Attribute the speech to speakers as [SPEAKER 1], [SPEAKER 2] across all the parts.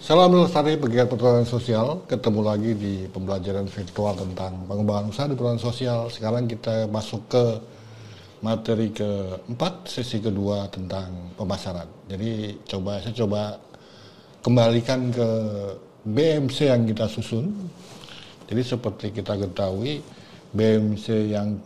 [SPEAKER 1] Salam lestari pegiat perhutanan sosial, ketemu lagi di pembelajaran virtual tentang pengembangan usaha di perhutanan sosial. Sekarang kita masuk ke materi keempat, sesi kedua tentang pemasaran. Jadi saya coba kembalikan ke BMC yang kita susun. Jadi seperti kita ketahui, BMC yang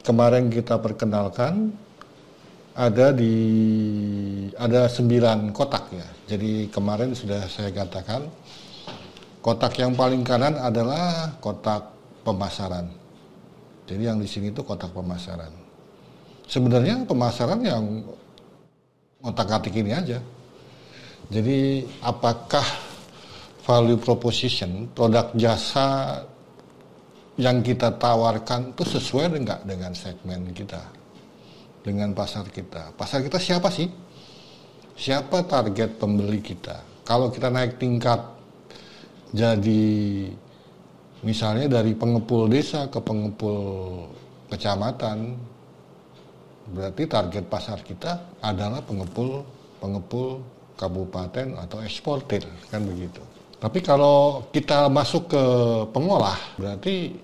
[SPEAKER 1] kemarin kita perkenalkan ada 9 kotak ya. Jadi kemarin sudah saya katakan kotak yang paling kanan adalah kotak pemasaran. Jadi yang di sini itu kotak pemasaran. Sebenarnya pemasaran yang otak-atik ini aja. Jadi apakah value proposition, produk jasa yang kita tawarkan itu sesuai enggak dengan segmen kita, dengan pasar kita. Pasar kita siapa sih? Siapa target pembeli kita? Kalau kita naik tingkat jadi misalnya dari pengepul desa ke pengepul kecamatan, berarti target pasar kita adalah pengepul kabupaten atau eksportir, kan begitu. Tapi kalau kita masuk ke pengolah, berarti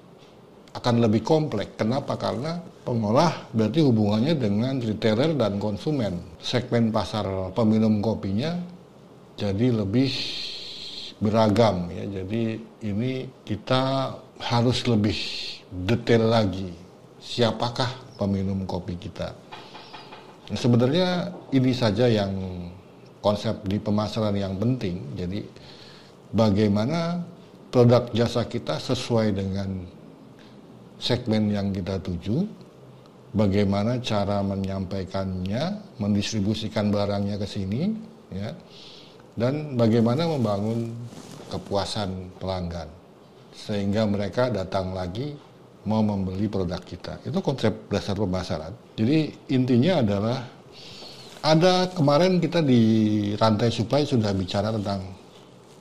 [SPEAKER 1] akan lebih kompleks. Kenapa? Karena pengolah berarti hubungannya dengan retailer dan konsumen. Segmen pasar peminum kopinya jadi lebih beragam ya. Jadi ini kita harus lebih detail lagi. Siapakah peminum kopi kita? Nah, sebenarnya ini saja yang konsep di pemasaran yang penting. Jadi bagaimana produk jasa kita sesuai dengan segmen yang kita tuju, bagaimana cara menyampaikannya, mendistribusikan barangnya ke sini, ya, dan bagaimana membangun kepuasan pelanggan sehingga mereka datang lagi mau membeli produk kita. Itu konsep dasar pemasaran. Jadi intinya adalah ada kemarin kita di rantai supply sudah bicara tentang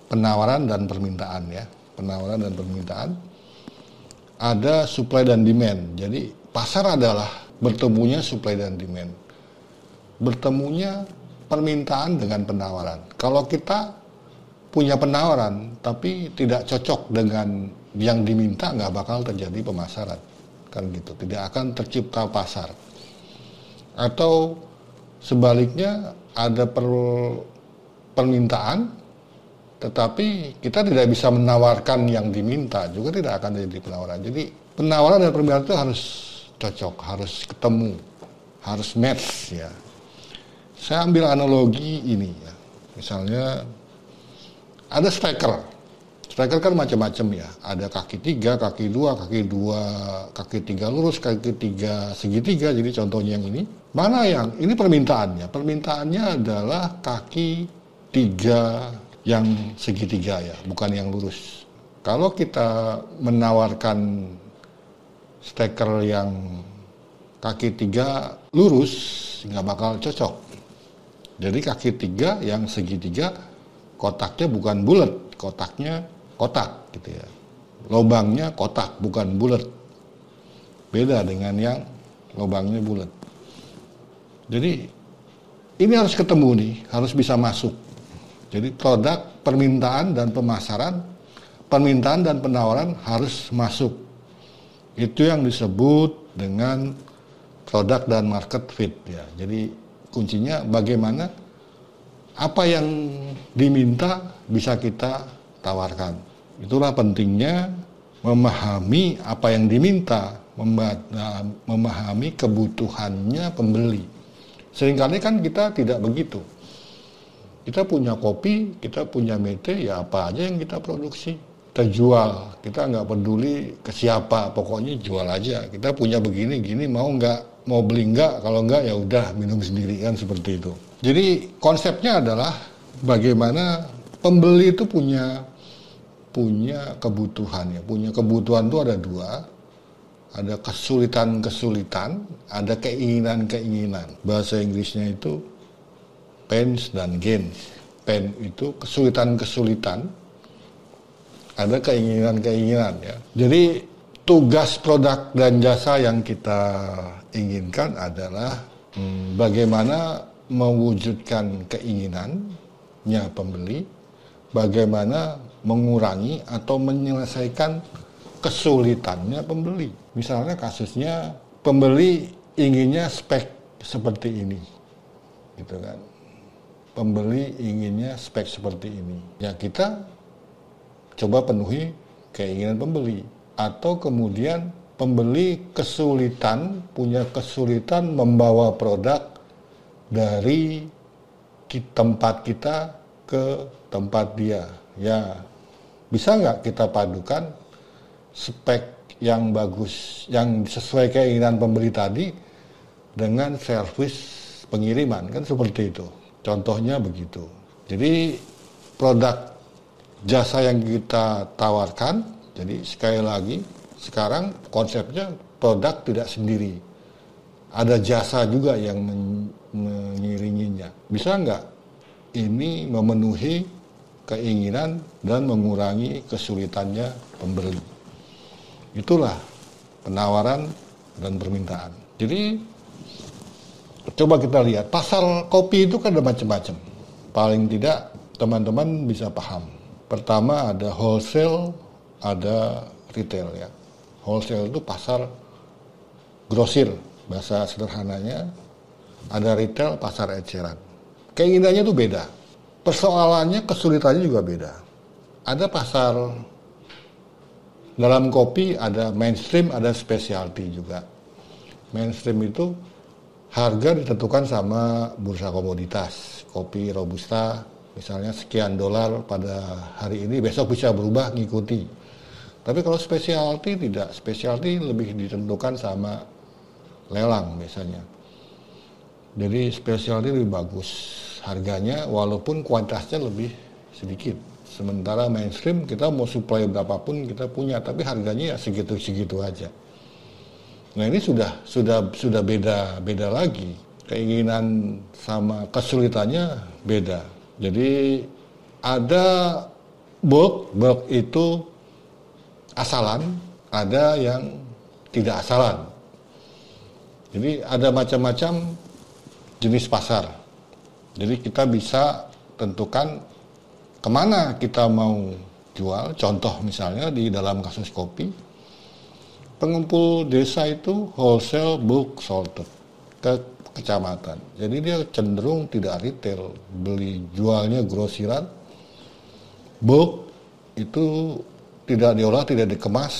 [SPEAKER 1] penawaran dan permintaan ya, penawaran dan permintaan. Ada supply dan demand. Jadi pasar adalah bertemunya supply dan demand. Bertemunya permintaan dengan penawaran. Kalau kita punya penawaran tapi tidak cocok dengan yang diminta, nggak bakal terjadi pemasaran. Kan gitu. Tidak akan tercipta pasar. Atau sebaliknya ada permintaan tetapi kita tidak bisa menawarkan yang diminta, juga tidak akan jadi penawaran. Jadi penawaran dan permintaan itu harus cocok, harus ketemu, harus match ya. Saya ambil analogi ini ya. Misalnya ada striker. Striker kan macam-macam ya. Ada kaki 3, kaki 2, kaki 3 lurus, kaki 3 segitiga. Jadi contohnya yang ini. Mana yang ini permintaannya? Permintaannya adalah kaki 3 yang segitiga ya, bukan yang lurus. Kalau kita menawarkan steker yang kaki 3 lurus, nggak bakal cocok. Jadi kaki 3 yang segitiga, kotaknya bukan bulat, kotaknya kotak gitu ya. Lobangnya kotak, bukan bulat. Beda dengan yang lobangnya bulat. Jadi ini harus ketemu nih, harus bisa masuk. Jadi produk, permintaan dan pemasaran, permintaan dan penawaran harus masuk. Itu yang disebut dengan produk dan market fit ya. Jadi kuncinya bagaimana apa yang diminta bisa kita tawarkan. Itulah pentingnya memahami apa yang diminta, memahami kebutuhannya pembeli. Seringkali kan kita tidak begitu. Kita punya kopi, kita punya mete, ya apa aja yang kita produksi, kita jual. Kita nggak peduli ke siapa, pokoknya jual aja. Kita punya begini, mau nggak, mau beli nggak, kalau nggak ya udah minum sendiri kan seperti itu. Jadi konsepnya adalah bagaimana pembeli itu punya kebutuhan ya. Punya kebutuhan itu ada 2, ada kesulitan-kesulitan, ada keinginan-keinginan. Bahasa Inggrisnya itu pains dan gains. Pain itu kesulitan-kesulitan, ada keinginan-keinginan ya. Jadi tugas produk dan jasa yang kita inginkan adalah bagaimana mewujudkan keinginannya pembeli, bagaimana mengurangi atau menyelesaikan kesulitannya pembeli. Misalnya kasusnya pembeli inginnya spek seperti ini, gitu kan. Pembeli inginnya spek seperti ini. Ya kita coba penuhi keinginan pembeli. Atau kemudian pembeli punya kesulitan membawa produk dari tempat kita ke tempat dia. Ya, bisa nggak kita padukan spek yang bagus, yang sesuai keinginan pembeli tadi dengan servis pengiriman, kan seperti itu. Contohnya begitu. Jadi produk jasa yang kita tawarkan, jadi sekali lagi, sekarang konsepnya produk tidak sendiri. Ada jasa juga yang mengiringinya. Bisa nggak ini memenuhi keinginan dan mengurangi kesulitannya pembeli? Itulah penawaran dan permintaan. Jadi coba kita lihat, pasar kopi itu kan ada macam-macam. Paling tidak teman-teman bisa paham. Pertama ada wholesale, ada retail ya. Wholesale itu pasar grosir, bahasa sederhananya. Ada retail, pasar eceran. Keinginannya itu beda. Persoalannya, kesulitannya juga beda. Ada pasar dalam kopi, ada mainstream, ada specialty juga. Mainstream itu harga ditentukan sama bursa komoditas. Kopi robusta misalnya sekian dolar pada hari ini, besok bisa berubah ngikuti. Tapi kalau specialty tidak, specialty lebih ditentukan sama lelang biasanya. Jadi specialty lebih bagus harganya walaupun kuantitasnya lebih sedikit. Sementara mainstream kita mau supply berapapun kita punya, tapi harganya ya segitu-segitu aja. Nah ini sudah beda lagi. Keinginan sama kesulitannya beda. Jadi ada bulk itu asalan, ada yang tidak asalan. Jadi ada macam-macam jenis pasar. Jadi kita bisa tentukan kemana kita mau jual. Contoh misalnya di dalam kasus kopi, pengumpul desa itu wholesale, bulk, sorted ke kecamatan. Jadi dia cenderung tidak retail, jualnya grosiran. Bulk itu tidak diolah, tidak dikemas,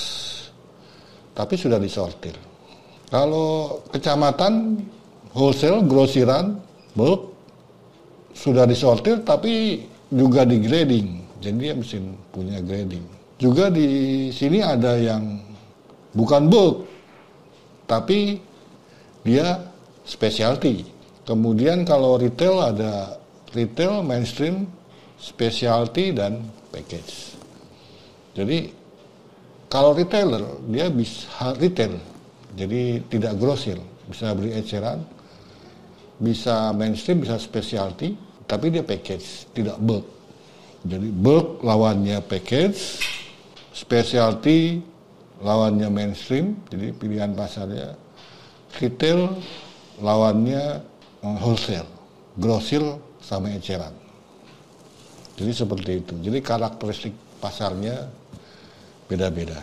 [SPEAKER 1] tapi sudah disortir. Kalau kecamatan wholesale, grosiran, bulk sudah disortir tapi juga di grading. Jadi dia mesin punya grading. Juga di sini ada yang bukan bulk tapi dia specialty. Kemudian kalau retail ada retail, mainstream, specialty dan package. Jadi kalau retailer dia bisa retail, jadi tidak grosir, bisa beli eceran, bisa mainstream, bisa specialty, tapi dia package, tidak bulk. Jadi bulk lawannya package, specialty lawannya mainstream, jadi pilihan pasarnya. Retail lawannya wholesale, grosir sama eceran. Jadi seperti itu. Jadi karakteristik pasarnya beda-beda.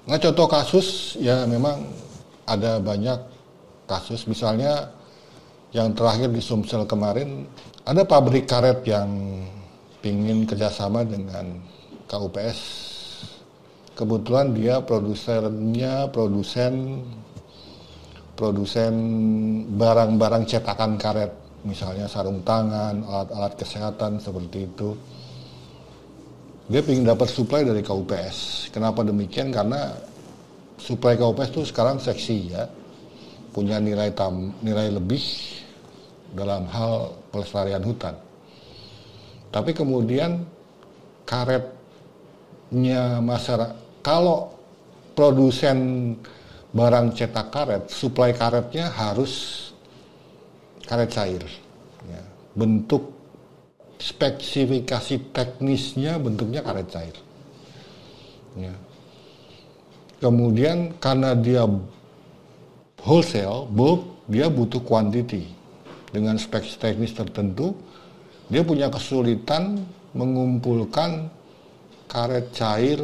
[SPEAKER 1] Nah contoh kasus ya memang ada banyak kasus. Misalnya yang terakhir di Sumsel kemarin, ada pabrik karet yang ingin kerjasama dengan KUPS. Kebetulan dia produsen barang-barang cetakan karet, misalnya sarung tangan, alat-alat kesehatan seperti itu. Dia ingin dapat suplai dari KUPS. Kenapa demikian? Karena suplai KUPS itu sekarang seksi ya, punya nilai lebih dalam hal pelestarian hutan. Tapi kemudian karetnya masyarakat, kalau produsen barang cetak karet, suplai karetnya harus karet cair. Ya. Bentuk spesifikasi teknisnya bentuknya karet cair. Ya. Kemudian karena dia wholesale, bulk, dia butuh quantity. Dengan spek teknis tertentu, dia punya kesulitan mengumpulkan karet cair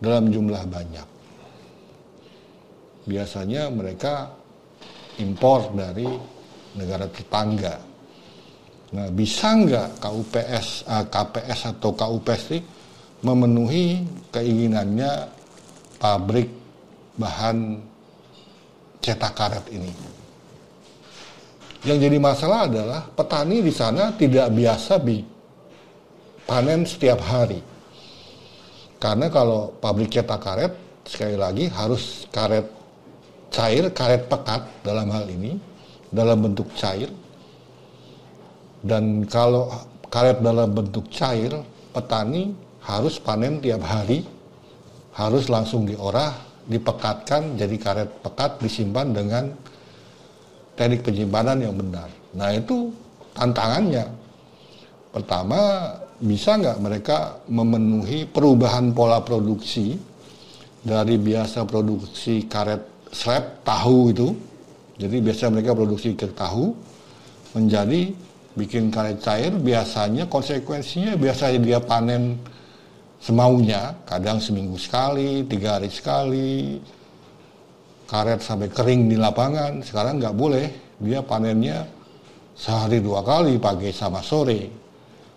[SPEAKER 1] dalam jumlah banyak. Biasanya mereka impor dari negara tetangga. Nah, bisa nggak KPS atau KUPS ini memenuhi keinginannya pabrik bahan cetak karet ini? Yang jadi masalah adalah petani di sana tidak biasa panen setiap hari. Karena kalau pabrik cetak karet, sekali lagi harus karet cair, karet pekat dalam hal ini, dalam bentuk cair. Dan kalau karet dalam bentuk cair, petani harus panen tiap hari, harus langsung diorah, dipekatkan jadi karet pekat, disimpan dengan teknik penyimpanan yang benar. Nah, itu tantangannya. Pertama, bisa nggak mereka memenuhi perubahan pola produksi dari biasa produksi karet slab tahu itu, jadi biasa mereka produksi ke tahu, menjadi bikin karet cair. Biasanya konsekuensinya biasanya dia panen semaunya, kadang seminggu sekali, 3 hari sekali, karet sampai kering di lapangan. Sekarang nggak boleh, dia panennya sehari 2 kali, pagi sama sore,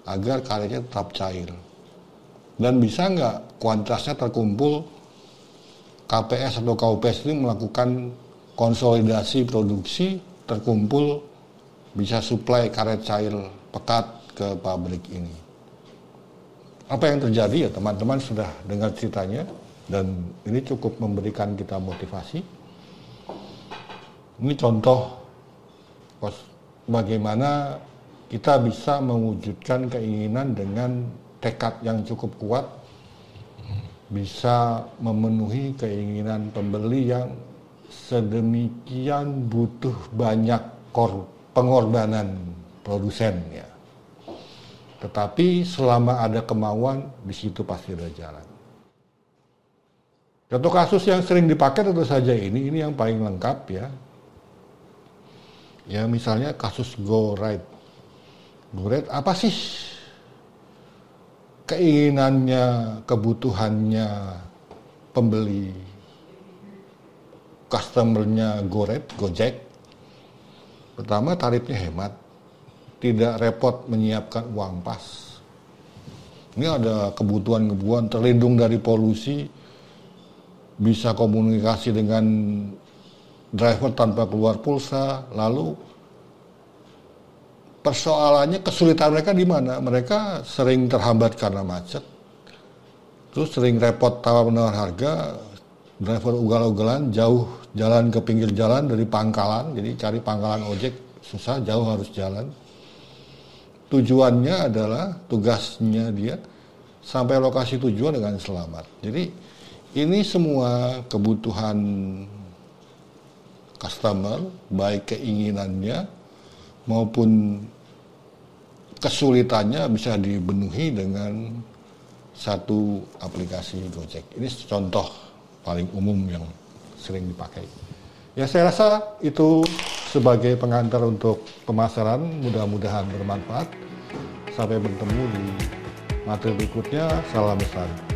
[SPEAKER 1] agar karetnya tetap cair. Dan bisa nggak kuantitasnya terkumpul, KPS atau KUPS ini melakukan konsolidasi produksi, terkumpul, bisa suplai karet cair pekat ke pabrik ini. Apa yang terjadi ya, teman-teman sudah dengar ceritanya, dan ini cukup memberikan kita motivasi. Ini contoh bagaimana kita bisa mewujudkan keinginan dengan tekad yang cukup kuat, bisa memenuhi keinginan pembeli yang sedemikian butuh banyak pengorbanan produsen ya. Tetapi selama ada kemauan, di situ pasti ada jalan. Contoh kasus yang sering dipakai tentu saja ini yang paling lengkap ya. Ya, misalnya kasus Go Right. Go Right apa sih keinginannya, kebutuhannya pembeli, customernya Go Right, Gojek? Pertama, tarifnya hemat, tidak repot menyiapkan uang pas. Ini ada kebutuhan-kebutuhan, terlindung dari polusi, bisa komunikasi dengan driver tanpa keluar pulsa. Lalu persoalannya, kesulitan mereka di mana? Mereka sering terhambat karena macet, terus sering repot tawar-menawar harga, driver ugal-ugalan, jauh jalan ke pinggir jalan dari pangkalan, jadi cari pangkalan ojek susah, jauh harus jalan. Tujuannya adalah, tugasnya dia sampai lokasi tujuan dengan selamat. Jadi ini semua kebutuhan customer, baik keinginannya maupun kesulitannya bisa dipenuhi dengan satu aplikasi Gojek. Ini contoh paling umum yang sering dipakai. Ya, saya rasa itu sebagai pengantar untuk pemasaran, mudah-mudahan bermanfaat. Sampai bertemu di materi berikutnya. Salam besar.